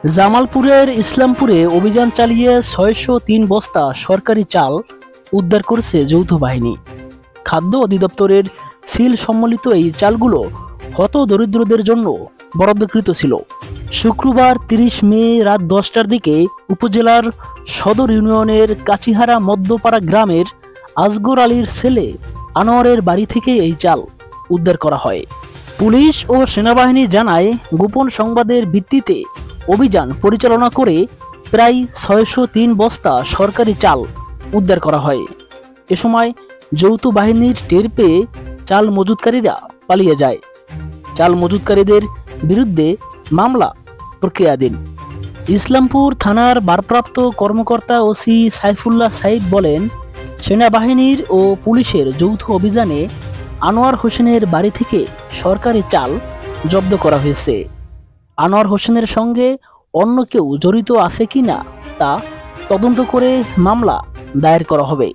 জামালপুরের ইসলামপুরে অভিযান চালিয়ে ৬০৩ বস্তা সরকারি চাল উদ্ধার করেছে যৌথ বাহিনী। খাদ্য অধিদপ্তরের সিল সম্বলিত এই চালগুলো হতদরিদ্রদের জন্য বরাদ্দকৃত ছিল। শুক্রবার ৩০ মে রাত ১০টার দিকে উপজেলার সদর ইউনিয়নের কাচিহারা মধ্যপাড়া গ্রামের আসগর আলীর ছেলে আনোয়ারের বাড়ি থেকে এই চাল উদ্ধার করা হয়। পুলিশ ও সেনাবাহিনী জানায়, গোপন সংবাদের ভিত্তিতে অভিযান পরিচালনা করে প্রায় ৬০৩ বস্তা সরকারি চাল উদ্ধার করা হয়। এ সময় যৌথ বাহিনীর টের পেয়ে চাল মজুতকারীরা পালিয়ে যায়। চাল মজুতকারীদের বিরুদ্ধে মামলা প্রক্রিয়াধীন। ইসলামপুর থানার ভারপ্রাপ্ত কর্মকর্তা ওসি সাইফুল্লাহ সাইদ বলেন, সেনাবাহিনীর ও পুলিশের যৌথ অভিযানে আনোয়ার হোসেনের বাড়ি থেকে সরকারি চাল জব্দ করা হয়েছে। আনোয়ার হোসেনের সঙ্গে অন্য কেউ জড়িত আছে কিনা তা তদন্ত করে মামলা দায়ের করা হবে।